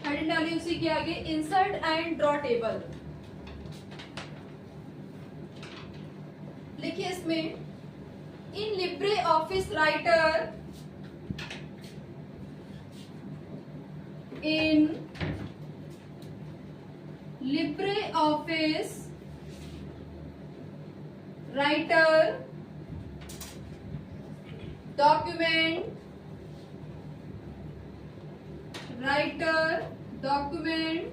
Heading डाली उसी के आगे इंसर्ट एंड ड्रॉ टेबल। लिखिए इसमें इन Libre office writer, in Libre office writer document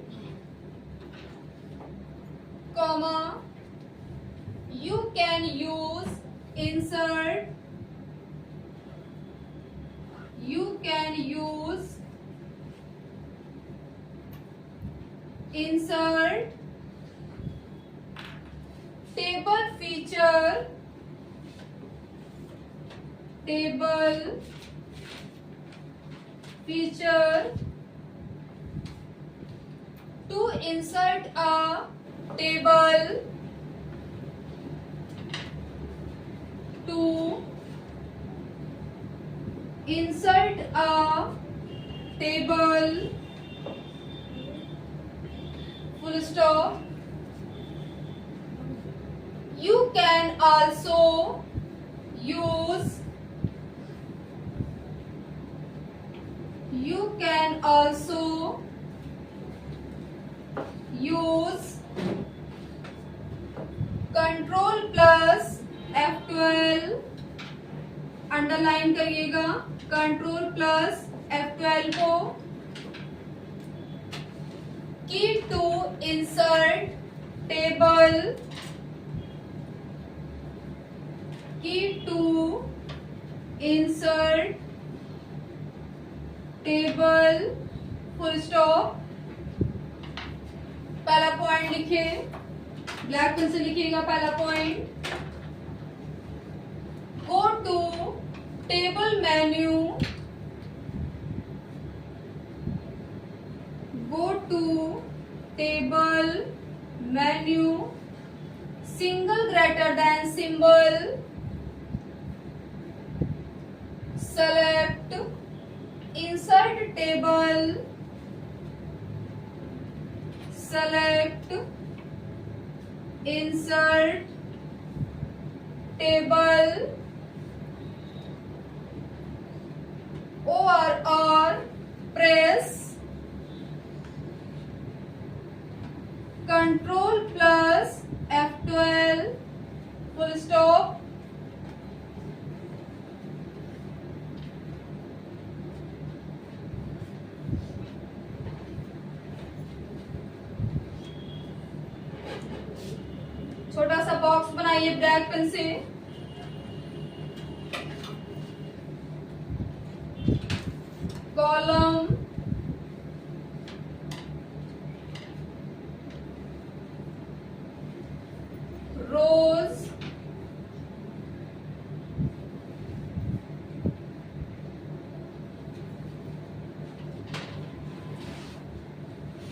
comma you can use insert table feature to insert a table full stop. You can also use control plus F12, underline करिएगा control plus F12 को, key to insert table full stop. पहला point लिखिए, black pen से लिखिएगा पहला point, go to table menu single greater than symbol, select insert table or press control plus F12 full stop। छोटा सा box बनाइए black pen से, column रोज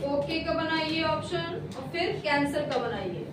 okay का बनाइए ऑप्शन और फिर कैंसर का बनाइए।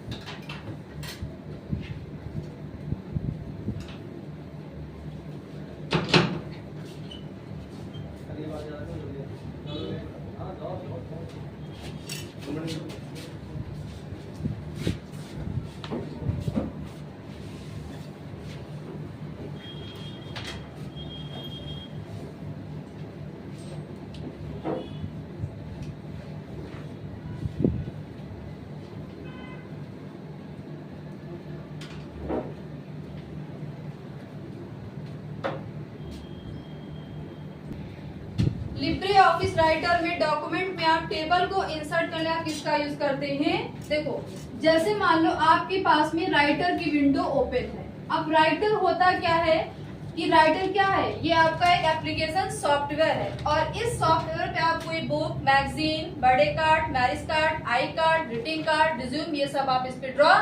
लिब्रे ऑफिस राइटर में डॉक्यूमेंट में आप टेबल को इंसर्ट करने आप किसका यूज करते हैं? देखो, जैसे मान लो आपके पास में राइटर की विंडो ओपन है। अब राइटर होता क्या है कि राइटर क्या है, ये आपका एक एप्लीकेशन सॉफ्टवेयर है और इस सॉफ्टवेयर पे आप कोई book, magazine, birthday card, marriage card, I card, greeting card, resume, ये सब आप इस पे ड्रॉ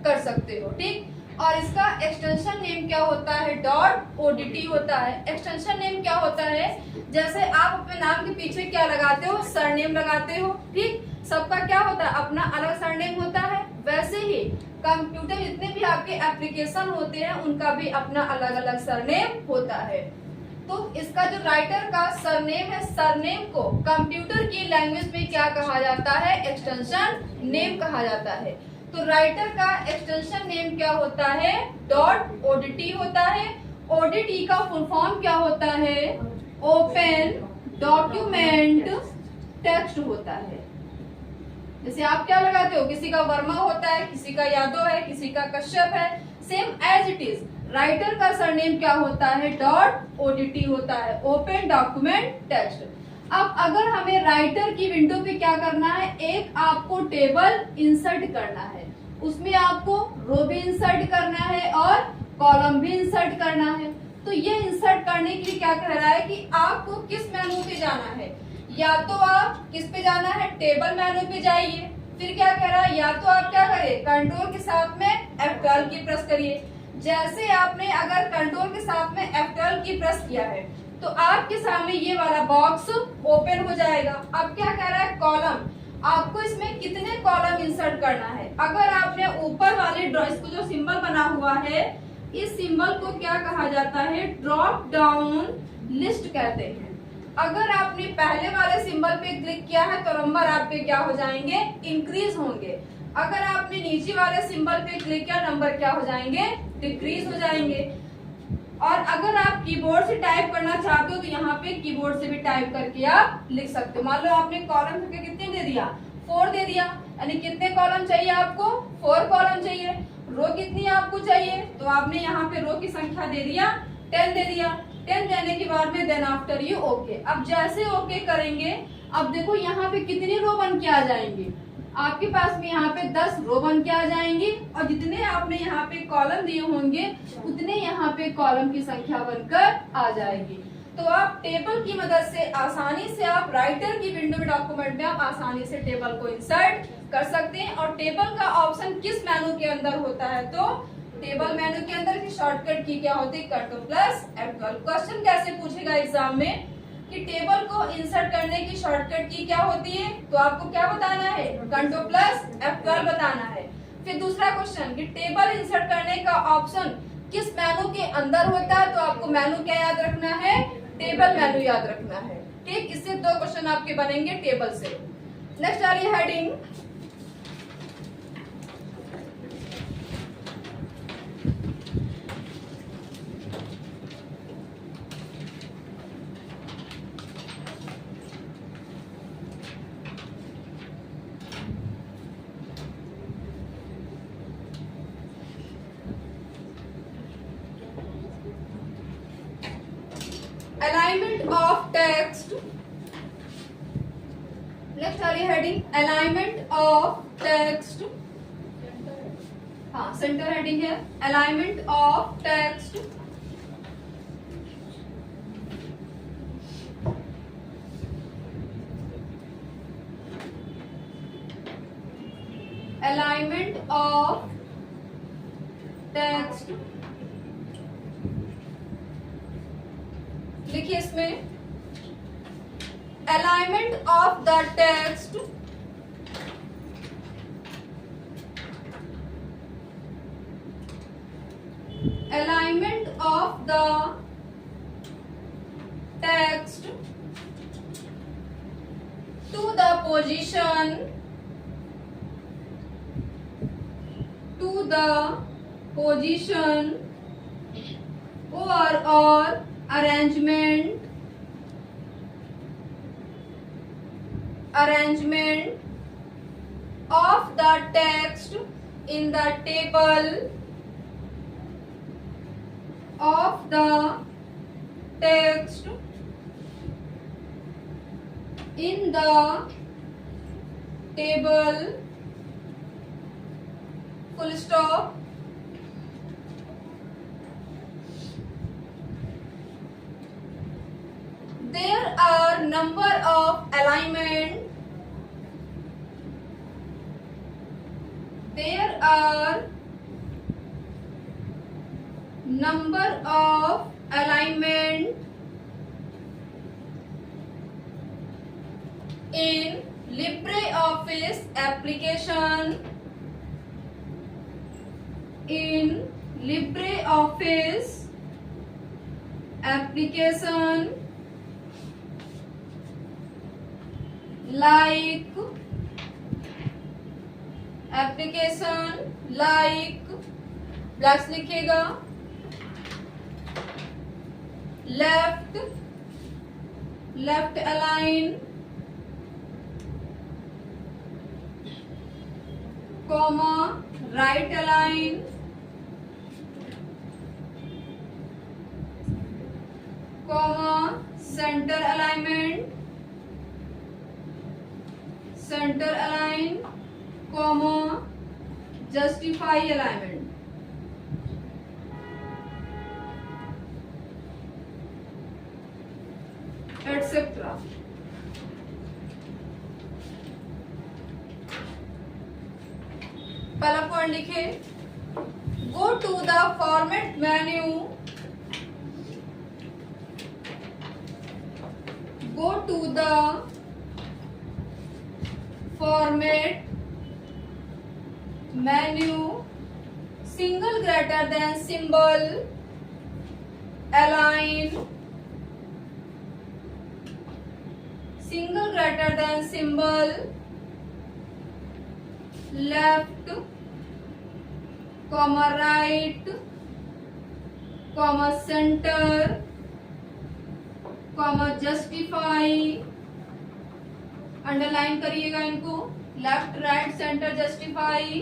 कर सकते हो। ठीक, और इसका एक्सटेंशन नेम क्या होता है? .odt होता है। एक्सटेंशन नेम क्या होता है? जैसे आप अपने नाम के पीछे क्या लगाते हो? सरनेम लगाते हो। ठीक, सबका क्या होता है? अपना अलग सरनेम होता है। वैसे ही कंप्यूटर जितने भी आपके एप्लीकेशन होते हैं उनका भी अपना अलग अलग सरनेम होता है। तो इसका जो राइटर का सरनेम है, सरनेम को कंप्यूटर की लैंग्वेज में क्या कहा जाता है? एक्सटेंशन नेम कहा जाता है। तो राइटर का एक्सटेंशन नेम क्या होता है? .odt होता है। odt का फुल फॉर्म क्या होता है? ओपन डॉक्यूमेंट टेक्स्ट होता है। जैसे आप क्या लगाते हो, किसी का वर्मा होता है, किसी का यादव है, किसी का कश्यप है, same as it is writer का सरनेम क्या होता है? .odt होता है, ओपन डॉक्यूमेंट टेक्स्ट। अब अगर हमें राइटर की विंडो पे क्या करना है, एक आपको टेबल इंसर्ट करना है, उसमें आपको रो भी इंसर्ट करना है और कॉलम भी इंसर्ट करना है। तो ये इंसर्ट करने के लिए क्या कह रहा है कि आपको किस मेनू पे जाना है? या तो आप किस पे जाना है? टेबल मेनू पे जाइए। फिर क्या कह रहा है? या तो आप क्या करें, कंट्रोल के साथ में F12 की प्रेस करिए। जैसे आपने अगर कंट्रोल के साथ में F12 की प्रेस किया है तो आपके सामने ये वाला बॉक्स ओपन हो जाएगा। अब क्या कह रहा है? कॉलम, आपको इसमें कितने कॉलम इंसर्ट करना है? अगर आपने ऊपर वाले इसको जो सिंबल बना हुआ है, इस सिंबल को क्या कहा जाता है? ड्रॉप डाउन लिस्ट कहते हैं। अगर आपने पहले वाले सिंबल पे क्लिक किया है तो नंबर आपके क्या हो जाएंगे? इंक्रीज होंगे। अगर आपने नीचे वाले सिंबल पे क्लिक किया, नंबर क्या हो जाएंगे? डिक्रीज हो जाएंगे। और अगर आप कीबोर्ड से टाइप करना चाहते हो तो यहाँ पे कीबोर्ड से भी टाइप करके आप लिख सकते हो। मान लो आपने कॉलम कितने दे दिया? 4 दे दिया, यानी कितने कॉलम चाहिए आपको? 4 कॉलम चाहिए। रो कितनी आपको चाहिए? तो आपने यहाँ पे रो की संख्या दे दिया 10 दे दिया। 10 देने के बाद में देन आफ्टर यू ओके। अब जैसे ओके करेंगे, अब देखो यहाँ पे कितनी रो बन के आ जाएंगी? आपके पास में यहाँ पे 10 रो बन के आ जाएंगी और जितने आपने यहाँ पे कॉलम दिए होंगे उतने यहाँ पे कॉलम की संख्या बनकर आ जाएगी। तो आप टेबल की मदद से आसानी से आप राइटर की विंडो में डॉक्यूमेंट में आप आसानी से टेबल को इंसर्ट कर सकते हैं। और टेबल का ऑप्शन किस मेनू के अंदर होता है? तो टेबल मेनू के अंदर की शॉर्टकट की क्या होती है? Control plus F12। क्वेश्चन कैसे पूछेगा एग्जाम में कि टेबल को इंसर्ट करने की शॉर्टकट की क्या होती है? तो आपको क्या बताना है? कंट्रोल प्लस F12 बताना है। फिर दूसरा क्वेश्चन कि टेबल इंसर्ट करने का ऑप्शन किस मेनू के अंदर होता है? तो आपको मेनू क्या याद रखना है? टेबल मेनू याद रखना है। ठीक, इससे 2 क्वेश्चन आपके बनेंगे टेबल से। नेक्स्ट आ रही है heading alignment of text। Next आ रही है हेडिंग alignment of text। हाँ, सेंटर हेडिंग है alignment of text। alignment of text देखिए इसमें alignment of the text alignment of the text to the position or arrangement of the text in the table full stop। There are number of alignment in LibreOffice application application like blanks लिखिएगा, left align, comma right align, comma centre align, comma justify alignment. Etcetera. पहला point लिखे, go to the format menu, go to the format menu, single greater than symbol, align, single greater than symbol, left, comma right, comma center, comma justify, underline करिएगा इनको, left right centre justify.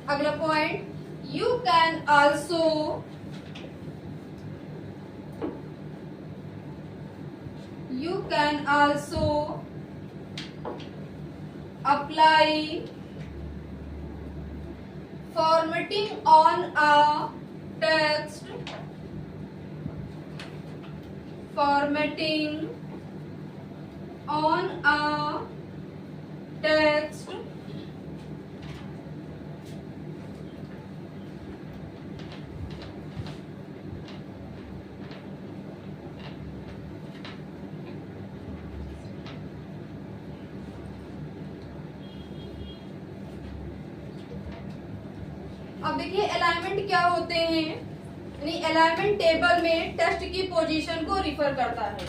अगला point, you can also apply formatting on a text, formatting on a text, अब देखिए alignment क्या होते हैं, यानी alignment table में टेक्स्ट की पोजीशन को रिफर करता है।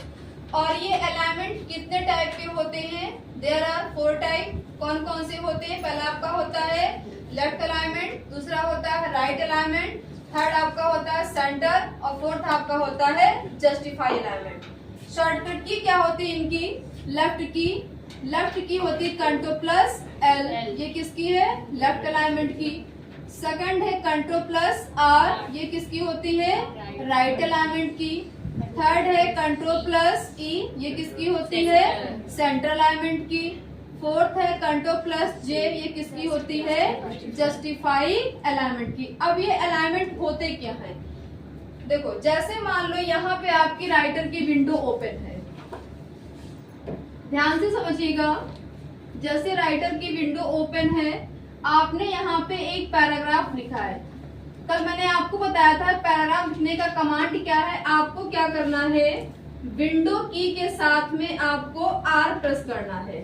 और ये अलाइनमेंट कितने टाइप के होते हैं? There are 4 type. कौन कौन से होते हैं? पहला आपका होता है लेफ्ट अलाइनमेंट, दूसरा होता है राइट अलाइनमेंट, थर्ड आपका होता है सेंटर और फोर्थ आपका होता है जस्टिफाई अलाइनमेंट। शॉर्टकट की क्या होती है इनकी? लेफ्ट की होती है कंट्रोल प्लस एल, ये किसकी है? लेफ्ट अलाइनमेंट की। सेकंड है कंट्रोल प्लस आर, ये किसकी होती है? राइट अलाइनमेंट की। थर्ड है कंट्रोल प्लस ई, ये किसकी होती है? सेंटर अलाइनमेंट की। फोर्थ है कंट्रोल प्लस जे, ये किसकी होती है? जस्टिफाई अलाइनमेंट की। अब ये अलाइनमेंट होते क्या है? देखो, जैसे मान लो यहाँ पे आपकी राइटर की विंडो ओपन है, ध्यान से समझिएगा। जैसे राइटर की विंडो ओपन है, आपने यहाँ पे एक पैराग्राफ लिखा है। कल मैंने आपको बताया था पैराग्राफ लिखने का कमांड क्या है। आपको क्या करना है? विंडो की के साथ में आपको आर प्रेस करना है।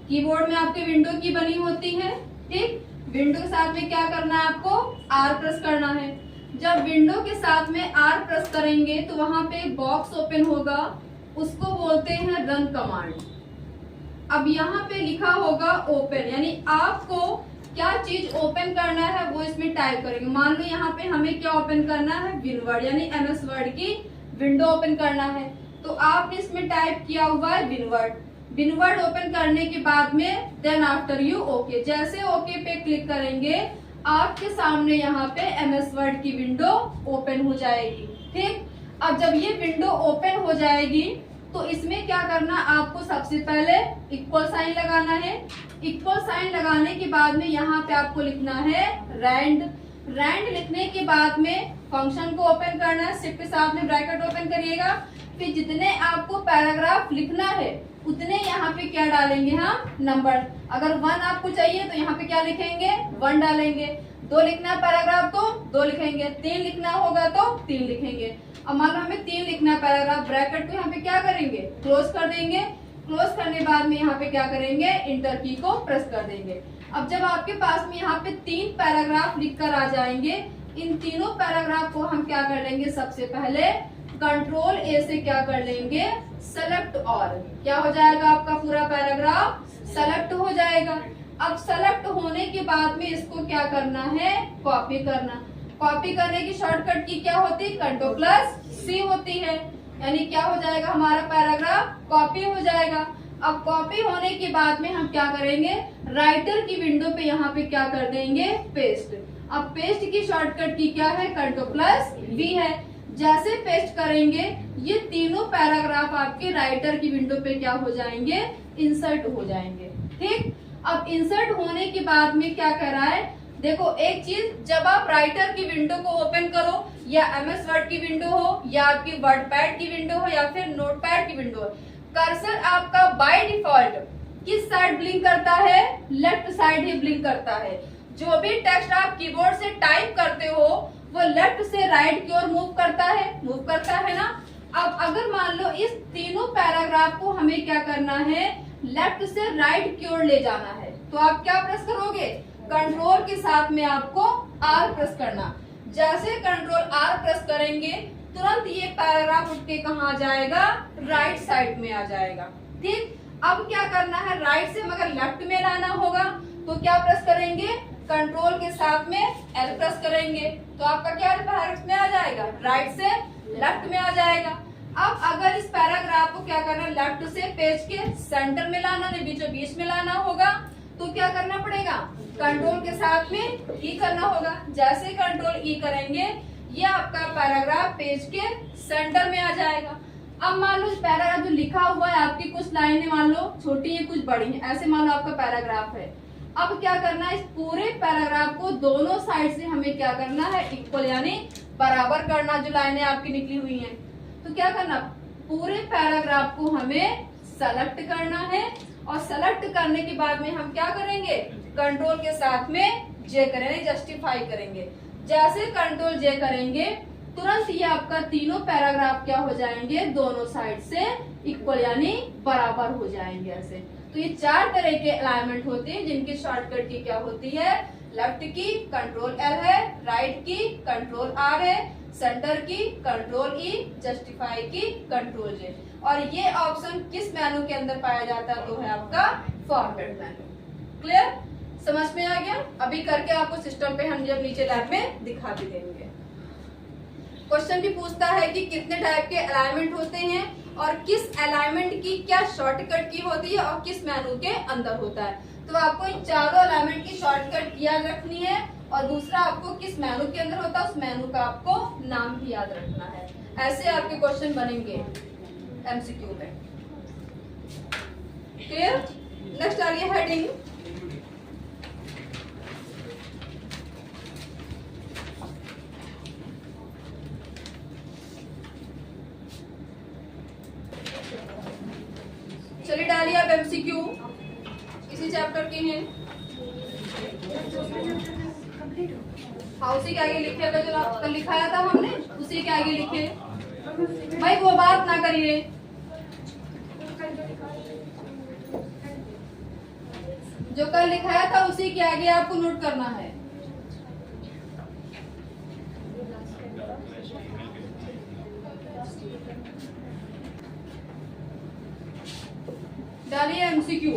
कीबोर्ड में आपके विंडो की बनी होती है, ठीक। विंडो के साथ में क्या करना है? आपको आर प्रेस करना है। जब विंडो के साथ में आर प्रेस करेंगे तो वहां पे एक बॉक्स ओपन होगा, उसको बोलते हैं रन कमांड। अब यहाँ पे लिखा होगा ओपन, यानी आपको क्या चीज ओपन करना है वो इसमें टाइप करेंगे। मान लो यहाँ पे हमें क्या ओपन करना है? विनवर्ड, यानी एमएस वर्ड की विंडो ओपन करना है। तो आपने इसमें टाइप किया हुआ है विनवर्ड ओपन करने के बाद में देन आफ्टर यू ओके। जैसे ओके पे क्लिक करेंगे, आपके सामने यहाँ पे एमएस वर्ड की विंडो ओपन हो जाएगी, ठीक। अब जब ये विंडो ओपन हो जाएगी तो इसमें क्या करना? आपको सबसे पहले इक्वल साइन लगाना है। इक्वल साइन लगाने के बाद में यहाँ पे आपको लिखना है रैंड लिखने के बाद में फंक्शन को ओपन करना है, शिफ्ट के साथ में ब्रैकेट ओपन करिएगा। फिर जितने आपको पैराग्राफ लिखना है उतने यहाँ पे क्या डालेंगे? हम नंबर। अगर 1 आपको चाहिए तो यहाँ पे क्या लिखेंगे? 1 डालेंगे। 2 लिखना है पैराग्राफ तो 2 लिखेंगे। 3 लिखना होगा तो 3 लिखेंगे। अब मान लो हमें 3 लिखना है पैराग्राफ, ब्रैकेट को यहाँ पे क्या करेंगे? क्लोज कर देंगे। क्लोज करने के बाद में यहाँ पे क्या करेंगे, इंटर की को प्रेस कर देंगे। अब जब आपके पास में यहाँ पे 3 पैराग्राफ लिखकर आ जाएंगे, इन तीनों पैराग्राफ को हम क्या कर लेंगे, सबसे पहले कंट्रोल ए से क्या कर लेंगे, सेलेक्ट ऑल। क्या हो जाएगा, आपका पूरा पैराग्राफ सेलेक्ट हो जाएगा। अब सेलेक्ट होने के बाद में इसको क्या करना है, कॉपी करना। कॉपी करने की शॉर्टकट की क्या होती है, Ctrl+C होती है, यानी क्या हो जाएगा, हमारा पैराग्राफ कॉपी हो जाएगा। अब कॉपी होने के बाद में हम क्या करेंगे, राइटर की विंडो पे यहाँ पे क्या कर देंगे, पेस्ट। अब पेस्ट की शॉर्टकट की क्या है, Ctrl+V है। जैसे पेस्ट करेंगे ये तीनों पैराग्राफ आपके राइटर की विंडो पे क्या हो जाएंगे, इंसर्ट हो जाएंगे। ठीक, अब इंसर्ट होने के बाद में क्या कर रहा है, देखो एक चीज, जब आप राइटर की विंडो को ओपन करो, या MS वर्ड की विंडो हो, या आपकी वर्डपैड की विंडो हो, या फिर नोटपैड की विंडो हो, कर्सर आपका बाय डिफॉल्ट किस साइड ब्लिंक करता है, लेफ्ट साइड ही ब्लिंक करता है। जो भी टेक्स्ट आप कीबोर्ड से टाइप करते हो वो लेफ्ट से राइट की ओर मूव करता है ना। अब अगर मान लो इस तीनों पैराग्राफ को हमें क्या करना है, लेफ्ट से राइट की ओर ले जाना है, तो आप क्या प्रेस करोगे, कंट्रोल के साथ में आपको R प्रेस करना। जैसे कंट्रोल R प्रेस करेंगे तुरंत ये पैराग्राफ उठ के कहाँ आ जाएगा, राइट साइड में आ जाएगा। ठीक, अब क्या करना है, राइट से मगर लेफ्ट में लाना होगा, तो क्या प्रेस करेंगे, कंट्रोल के साथ में L प्रेस करेंगे, तो आपका क्या पैराग्राफ में आ जाएगा, राइट से लेफ्ट में आ जाएगा। अब अगर इस पैराग्राफ को क्या करना है, लेफ्ट से पेज के सेंटर में लाना, बीचों बीच में लाना होगा, तो क्या करना पड़ेगा, कंट्रोल के साथ में E करना होगा। जैसे कंट्रोल E करेंगे ये आपका पैराग्राफ पेज के सेंटर में आ जाएगा। अब मान लो इस पैराग्राफ जो लिखा हुआ है, आपकी कुछ लाइनें मान लो छोटी है कुछ बड़ी है, ऐसे मान लो आपका पैराग्राफ है। अब क्या करना है, इस पूरे पैराग्राफ को दोनों साइड से हमें क्या करना है, इक्वल यानी बराबर करना। जो लाइनें आपकी निकली हुई हैं, तो क्या करना, पूरे पैराग्राफ को हमें सेलेक्ट करना है, और सेलेक्ट करने के बाद में हम क्या करेंगे, कंट्रोल के साथ में J करेंगे, जस्टिफाई करेंगे। जैसे कंट्रोल J करेंगे तुरंत ये आपका तीनों पैराग्राफ क्या हो जाएंगे, दोनों साइड से इक्वल यानी बराबर हो जाएंगे ऐसे। तो ये 4 तरह के अलाइनमेंट होते हैं जिनकी शॉर्टकट की क्या होती है, लेफ्ट की कंट्रोल L है, राइट की कंट्रोल R है, सेंटर की कंट्रोल E, जस्टिफाई की कंट्रोल J। और ये ऑप्शन किस मेनू के अंदर पाया जाता है, तो है आपका फॉर्मेट मेनू। क्लियर, समझ में आ गया। अभी करके आपको सिस्टम पे हम जब नीचे लैब में दिखा भी देंगे। क्वेश्चन भी पूछता है कि कितने टाइप के अलाइनमेंट होते हैं और किस अलाइनमेंट की क्या शॉर्टकट की होती है और किस मेनू के अंदर होता है। तो आपको इन चारों अलाइनमेंट की शॉर्टकट याद रखनी है, और दूसरा आपको किस मेनू के अंदर होता है उस मेनू का आपको नाम भी याद रखना है। ऐसे आपके क्वेश्चन बनेंगे MCQ में। क्लियर, नेक्स्ट आ रही है हेडिंग। चलिए डालिए आप MCQ, इसी चैप्टर के हैं। हाँ, उसी के आगे लिखे, जो कल लिखाया था हमने उसी के आगे लिखे। भाई वो बात ना करिए, जो कल लिखाया था उसी के आगे आपको नोट करना है। डालिए MCQ।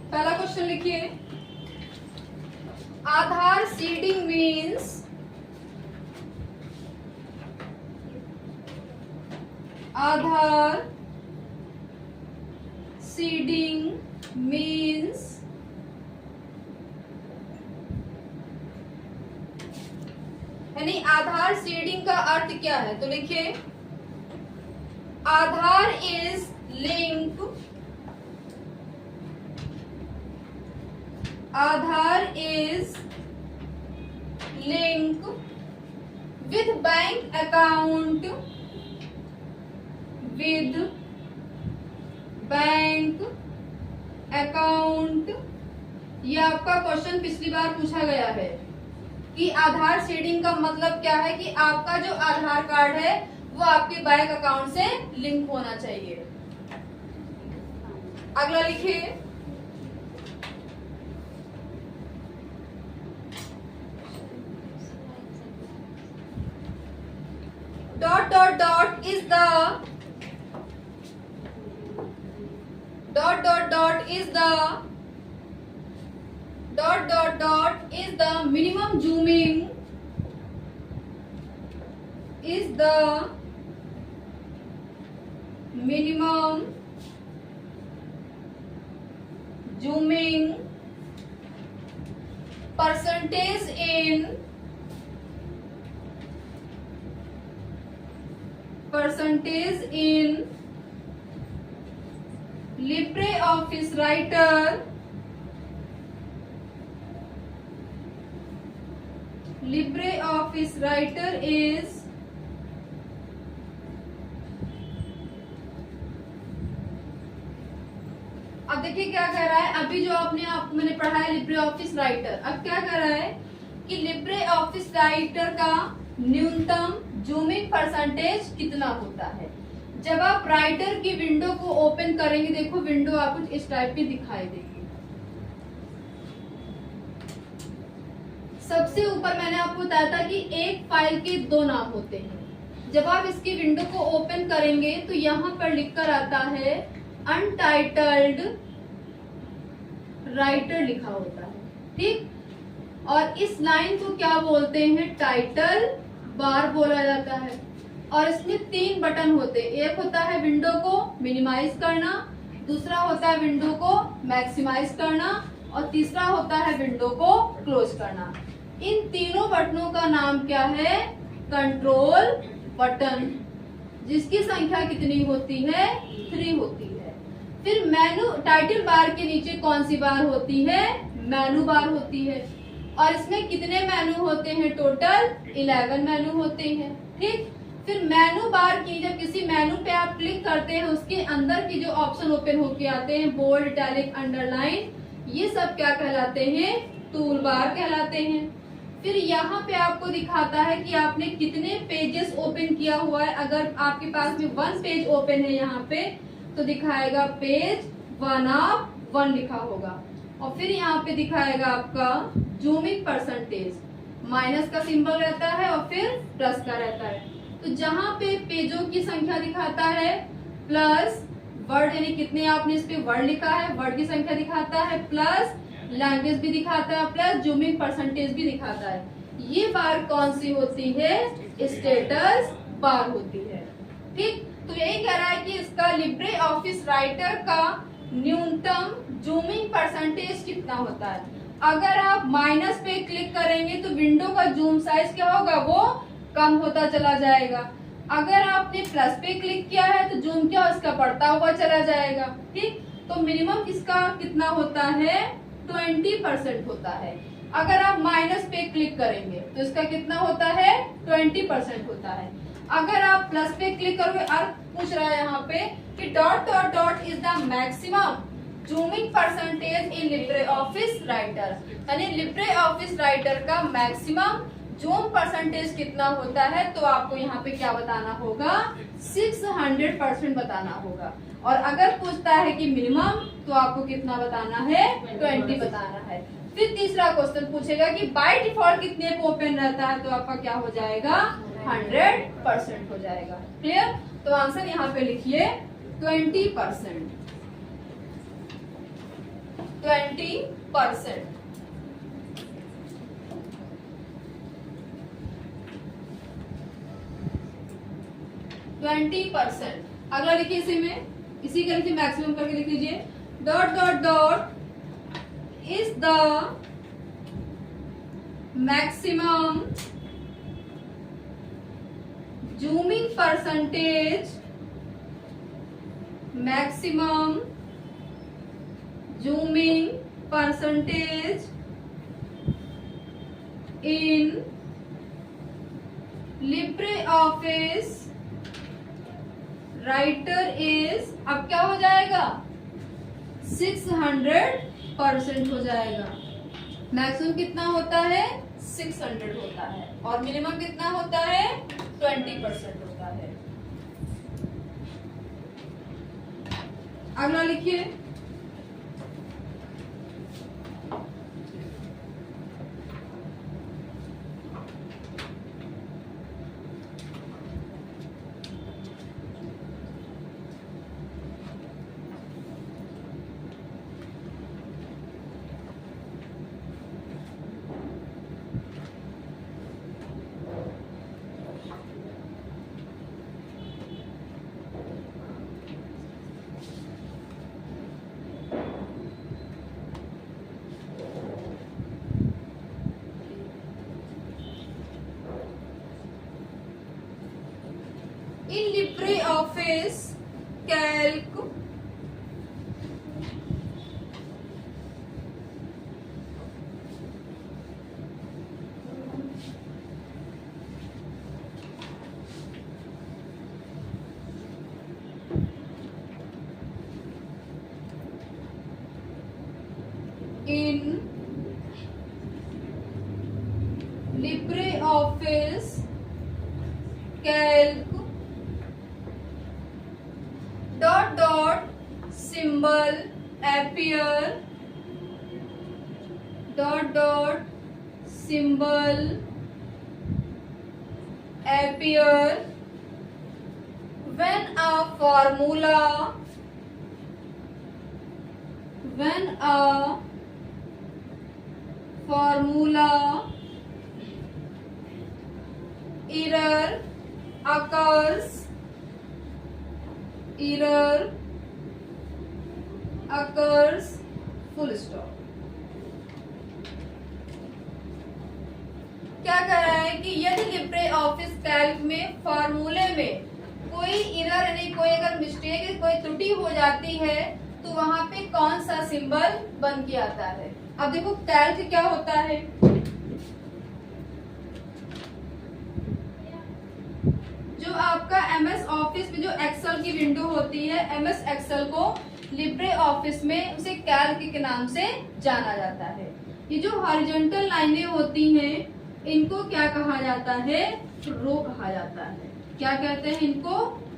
पहला क्वेश्चन लिखिए, Aadhaar seeding means Aadhaar seeding means यानी आधार सीडिंग का अर्थ क्या है, तो लिखिए Aadhaar is link, Aadhaar is link with bank account, with bank account ये आपका क्वेश्चन पिछली बार पूछा गया है कि आधार शेडिंग का मतलब क्या है, कि आपका जो आधार कार्ड है वो आपके बैंक अकाउंट से लिंक होना चाहिए। अगला लिखिए, dot dot dot is the dot dot dot is the dot dot dot is the minimum zooming is the minimum zooming percentage in LibreOffice Writer is अब देखिए क्या कह रहा है, अभी जो मैंने पढ़ा है लिब्रे ऑफिस राइटर, अब क्या कह रहा है कि लिब्रे ऑफिस राइटर का न्यूनतम जूमिंग परसेंटेज कितना होता है। जब आप राइटर की विंडो को ओपन करेंगे, देखो विंडो आपको इस टाइप की दिखाई देगी। सबसे ऊपर मैंने आपको बताया था कि एक फाइल के दो नाम होते हैं। जब आप इसकी विंडो को ओपन करेंगे तो यहाँ पर लिखकर आता है अनटाइटल्ड राइटर लिखा होता है, ठीक। और इस लाइन को क्या बोलते हैं, टाइटल बार बोला जाता है। और इसमें तीन बटन होते हैं, एक होता है विंडो को मिनिमाइज करना, दूसरा होता है विंडो को मैक्सिमाइज करना, और तीसरा होता है विंडो को क्लोज करना। इन तीनों बटनों का नाम क्या है, कंट्रोल बटन, जिसकी संख्या कितनी होती है, 3 होती है। फिर मेनू, टाइटल बार के नीचे कौन सी बार होती है, मेनू बार होती है। और इसमें कितने मेनू होते हैं, टोटल 11 मेनू होते हैं, ठीक। फिर मेनू बार की जब किसी मेनू पे आप क्लिक करते हैं, उसके अंदर की जो ऑप्शन ओपन होके आते हैं, बोल्ड, इटैलिक, अंडरलाइन, ये सब क्या कहलाते हैं, टूल बार कहलाते हैं। फिर यहाँ पे आपको दिखाता है कि आपने कितने पेजेस ओपन किया हुआ है। अगर आपके पास में 1 पेज ओपन है यहाँ पे, तो दिखाएगा पेज 1 ऑफ 1 लिखा होगा। और फिर यहाँ पे दिखाएगा आपका जूमिंग परसेंटेज, माइनस का सिंबल रहता है और फिर प्लस का रहता है। तो जहाँ पे पेजों की संख्या दिखाता है, प्लस वर्ड यानी कितने आपने इस पे वर्ड लिखा है, वर्ड की संख्या दिखाता है, प्लस लैंग्वेज भी दिखाता है, प्लस जूमिंग परसेंटेज भी दिखाता है। ये बार कौन सी होती है, स्टेटस बार होती है, ठीक। तो यही कह रहा है कि इसका लिब्रे ऑफिस राइटर का न्यूनतम जूमिंग परसेंटेज कितना होता है। अगर आप माइनस पे क्लिक करेंगे तो विंडो का जूम साइज क्या होगा, वो कम होता चला जाएगा। अगर आपने प्लस पे क्लिक किया है तो जूम क्या उसका बढ़ता हुआ चला जाएगा, ठीक। तो मिनिमम इसका कितना होता है, 20% होता है। अगर आप माइनस पे क्लिक करेंगे तो इसका कितना होता है, 20% होता है। अगर आप प्लस पे क्लिक करोगे, अर्थ पूछ रहा है यहाँ पे कि dot dot dot is the maximum zooming percentage in Libre office writer, यानी लिब्रे ऑफिस राइटर का मैक्सिमम जूम परसेंटेज कितना होता है, तो आपको यहाँ पे क्या बताना होगा, 600% बताना होगा। और अगर पूछता है कि मिनिमम, तो आपको कितना बताना है, 20 बताना है। फिर तीसरा क्वेश्चन पूछेगा कि बाय डिफॉल्ट कितने पे ओपन रहता है, तो आपका क्या हो जाएगा, 100% हो जाएगा। क्लियर। तो आंसर यहाँ पे लिखिए 20%। 20%। अगला लिखिए, इसी का लिखिए, मैक्सिमम करके लिख लीजिए, dot dot dot is the maximum zooming percentage, maximum zooming percentage in Libre office writer is, अब क्या हो जाएगा, 600 परसेंट हो जाएगा। मैक्सिमम कितना होता है 600 होता है और मिनिमम कितना होता है 20% होता है। अगला लिखिए, in LibreOffice Calc in LibreOffice Calc dot symbol appear dot symbol appear when a formula error occurs full stop। क्या कह रहा है कि यदि लिब्रे ऑफिस कैल्क में फॉर्मूले में कोई एरर यानी कोई अगर मिस्टेक कोई त्रुटि हो जाती है तो वहां पे कौन सा सिंबल बन के आता है। अब देखो कैल्क क्या होता है, जो आपका एमएस ऑफिस में जो एक्सेल की विंडो होती है, एमएस एक्सेल को लिब्रे ऑफिस में उसे कैल्क के नाम से जाना जाता है। ये जो हॉरिजॉन्टल लाइनें होती हैं इनको क्या कहा जाता है, रो कहा जाता है। क्या कहते हैं इनको,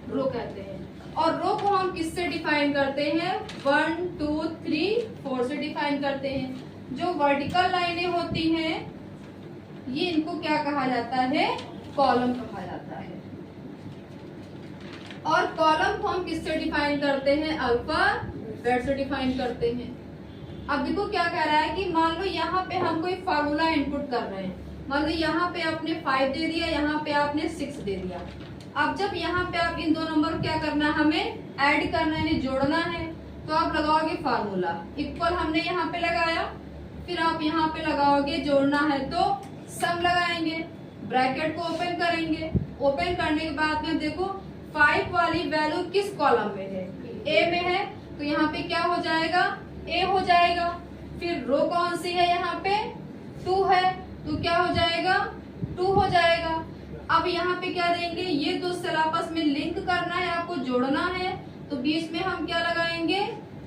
रो कहते हैं। और रो को हम किससे डिफाइन करते हैं, 1 2 3 4 से डिफाइन करते हैं। जो वर्टिकल लाइनें होती हैं ये इनको क्या कहा जाता है, कॉलम कहा जाता है। और कॉलम को हम किससे डिफाइन करते हैं, अल्फाबेट से डिफाइन करते हैं। अब देखो क्या कह रहा है कि मान लो यहाँ पे हम कोई फार्मूला इनपुट कर रहे हैं, मान लो यहाँ पे आपने 5 दे दिया, यहाँ पे आपने 6 दे दिया। अब जब यहाँ पे आप इन दो नंबर को क्या करना है, हमें ऐड करना है, जोड़ना है, तो आप लगाओगे फार्मूला इक्वल हमने यहाँ पे लगाया, फिर आप यहाँ पे लगाओगे जोड़ना है तो सम लगाएंगे, ब्रैकेट को ओपन करेंगे। ओपन करने के बाद में देखो 5 वाली वैल्यू किस कॉलम में है, ए में है, तो यहाँ पे क्या हो जाएगा, ए हो जाएगा। फिर रो कौन सी है, यहाँ पे 2 है, तो क्या हो जाएगा, 2 हो जाएगा। अब यहाँ पे क्या देंगे, ये दो सेल आपस में लिंक करना है, आपको जोड़ना है, तो बीच में हम क्या लगाएंगे,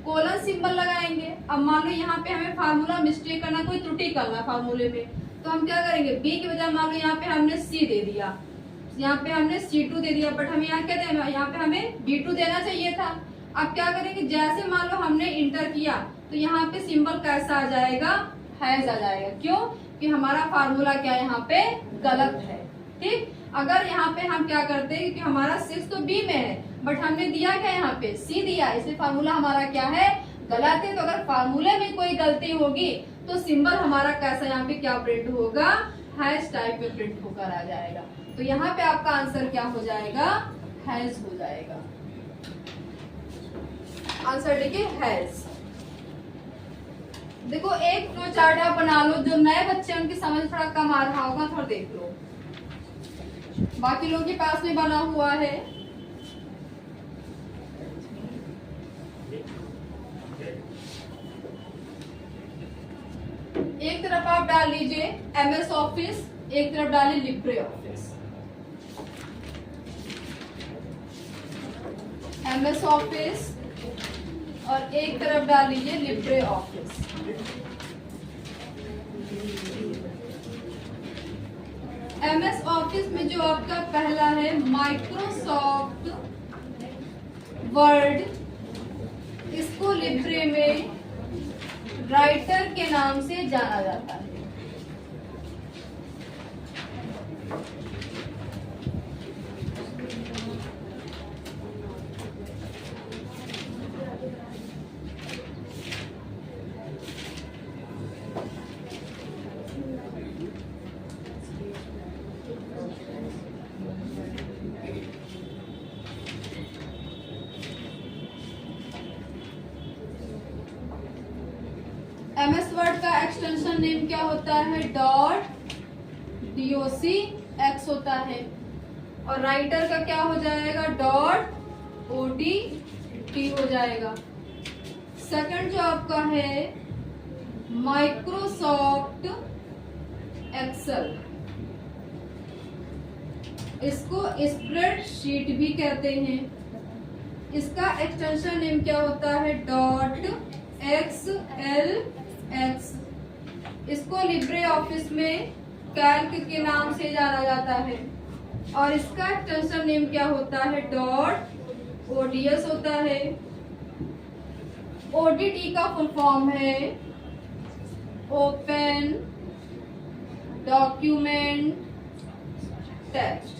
कोलन सिंबल लगाएंगे। अब मान लो यहाँ पे हमें फार्मूला मिस्टेक करना, कोई त्रुटि करना फार्मूले में, तो हम क्या करेंगे, बी की बजाय मान लो यहाँ पे हमने सी दे दिया, यहाँ पे हमने C2 दे दिया, बट हम यहाँ क्या देना, यहाँ पे हमें B2 देना चाहिए था। अब क्या करेंगे, जैसे मान लो हमने इंटर किया तो यहाँ पे सिंबल कैसा आ जाएगा, हैज आ जाएगा। क्यों कि हमारा फार्मूला क्या यहाँ पे गलत है। ठीक, अगर यहाँ पे हम क्या करते हैं कि हमारा 6 तो बी में है, बट हमने दिया क्या यहाँ पे सी दिया, इसलिए फार्मूला हमारा क्या है, गलत है। तो अगर फार्मूले में कोई गलती होगी तो सिंबल हमारा कैसा यहाँ पे क्या प्रिंट होगा, हैज टाइप में प्रिंट होकर आ जाएगा। तो यहाँ पे आपका आंसर क्या हो जाएगा, हैज हो जाएगा। आंसर देखिए हैज। देखो एक फ्लो चार्ट आप बना लो, जो नए बच्चे उनकी समझ थोड़ा कम आ रहा होगा, थोड़ा देख लो, बाकी लोगों के पास में बना हुआ है। एक तरफ आप डाल लीजिए एमएस ऑफिस, एक तरफ डालिए लिब्रे ऑफिस। एमएस ऑफिस और एक तरफ डाल लीजिए लिब्रे ऑफिस। एमएस ऑफिस में जो आपका पहला है माइक्रोसॉफ्ट वर्ड, इसको लिब्रे में राइटर के नाम से जाना जाता है। एमएस वर्ड का एक्सटेंशन नेम क्या होता है? डॉट डीओसी एक्स होता है। और राइटर का क्या हो जाएगा? डॉट ओडी टी हो जाएगा। सेकंड जो आपका है माइक्रोसॉफ्ट एक्सेल, इसको स्प्रेडशीट भी कहते हैं। इसका एक्सटेंशन नेम क्या होता है? Dot XL x. इसको लिब्रे ऑफिस में कैल्क के नाम से जाना जाता है। और इसका एक्सटेंशन नेम क्या होता है? डॉट ओडीएस होता है। ओडीटी का फुल फॉर्म है ओपन डॉक्यूमेंट टेक्स्ट।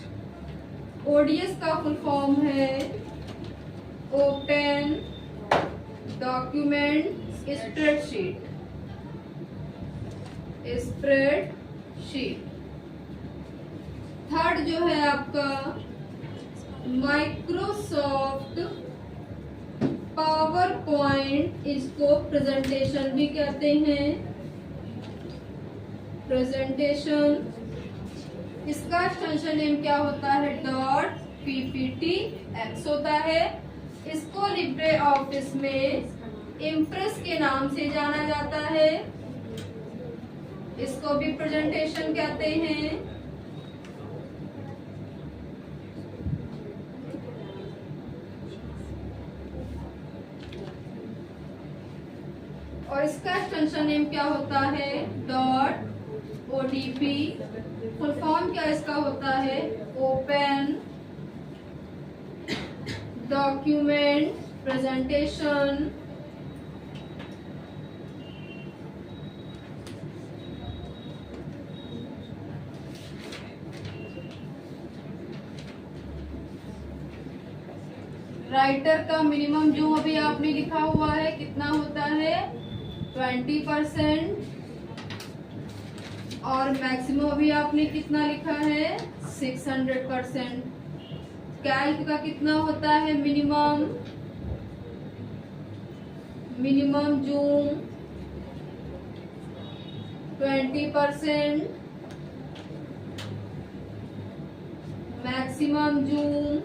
ओडीएस का फुल फॉर्म है ओपन डॉक्यूमेंट स्प्रेडशीट। थर्ड जो है आपका माइक्रोसॉफ्ट पावर पॉइंट, इसको प्रेजेंटेशन भी कहते हैं। प्रेजेंटेशन, इसका एक्सटेंशन नेम क्या होता है? डॉट पीपीटी एक्स होता है। इसको लिब्रे ऑफिस में इम्प्रेस के नाम से जाना जाता है। इसको भी प्रेजेंटेशन कहते हैं। और इसका एक्सटेंशन नेम क्या होता है? Dot ODP. फुल फॉर्म क्या इसका होता है? Open document presentation. राइटर का मिनिमम जो अभी आपने लिखा हुआ है कितना होता है? 20%। और मैक्सिमम अभी आपने कितना लिखा है? 600%। कैल्क का कितना होता है minimum? Minimum zoom 20%, maximum zoom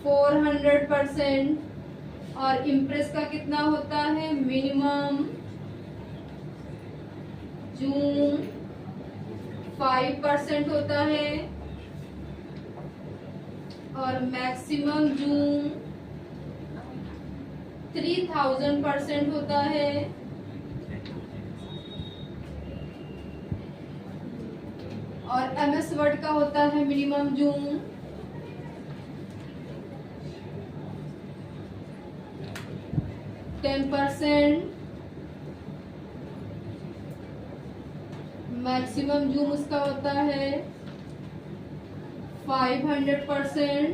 400%। और इम्प्रेस का कितना होता है? मिनिमम जूम 5% होता है और मैक्सिमम जूम 3000% होता है। और एमएस वर्ड का होता है मिनिमम जूम 10%, मैक्सिमम जूम उसका होता है 500%।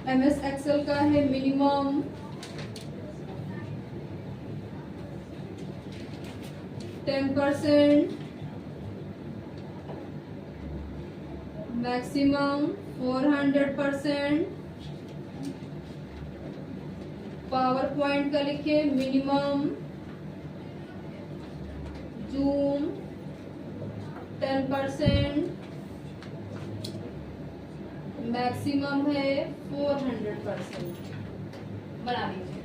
एमएस एक्सेल का है मिनिमम 10%, मैक्सिमम 400%। पावर पॉइंट का लिखिए मिनिमम जूम 10%, मैक्सिमम है 400%। बना लीजिए।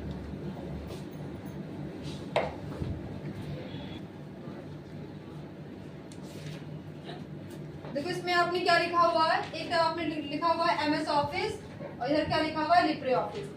देखो इसमें आपने क्या लिखा हुआ है, एक तरफ आपने लिखा हुआ है एमएस ऑफिस और इधर क्या लिखा हुआ है? Libre office.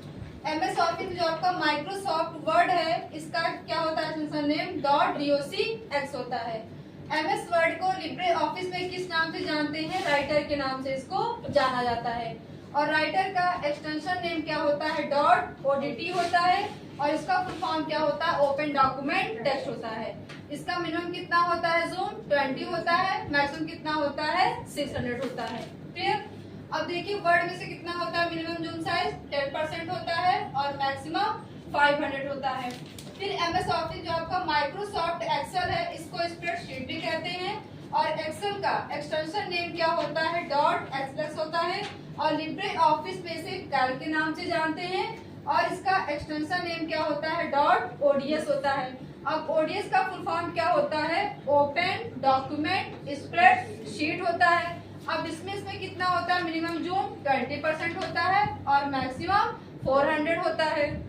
MS ऑफिस जो आपका माइक्रोसॉफ्ट वर्ड है, इसका क्या होता है एक्सटेंशन नेम .docx होता है। MS वर्ड को लिब्रे ऑफिस में किस नाम से जानते हैं? राइटर के नाम से इसको जाना जाता है। और राइटर का एक्सटेंशन नेम क्या होता है? .odt होता है। और इसका फुल फॉर्म क्या होता है? ओपन डॉक्यूमेंट टेक्स्ट होता है। इसका मिनिमम कितना होता है? जूम 20 होता है। मैक्सिमम कितना होता है? 600 होता है। क्लियर? अब देखिए वर्ड में से कितना होता है मिनिमम जूम साइज? 10% होता है और मैक्सिमम 500 होता है। फिर MS ऑफिस जो आपका माइक्रोसॉफ्ट एक्सेल है, इसको स्प्रेडशीट भी कहते हैं। और एक्सेल का एक्सटेंशन नेम क्या होता है? .xlx होता है। और लिब्रे ऑफिस में से कैल्क के नाम से जानते हैं। और इसका एक्सटेंशन नेम क्या होता है? .ods होता है। अब ods का फुल फॉर्म क्या होता है? ओपन डॉक्यूमेंट स्प्रेडशीट होता है। अब इसमें कितना होता है मिनिमम जूम? 20% होता है और मैक्सिमम 400 होता है।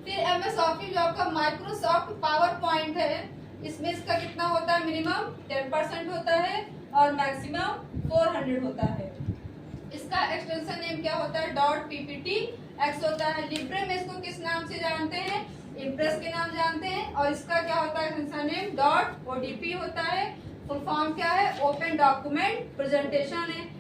फिर MS ऑफिस जो आपका माइक्रोसॉफ्ट पावर पॉइंट है, इसमें इसका कितना होता है? मिनिमम 10% होता है और मैक्सिमम 400 होता है। इसका एक्सटेंशन नेम क्या होता है? .pptx होता है। लिब्रे में इसको किस नाम से जानते हैं? इम्प्रेस के नाम जानते हैं। और इसका क्या होता है एक्सटेंशन नेम? .odp होता है। फुल फॉर्म क्या है? ओपन डॉक्यूमेंट प्रेजेंटेशन है।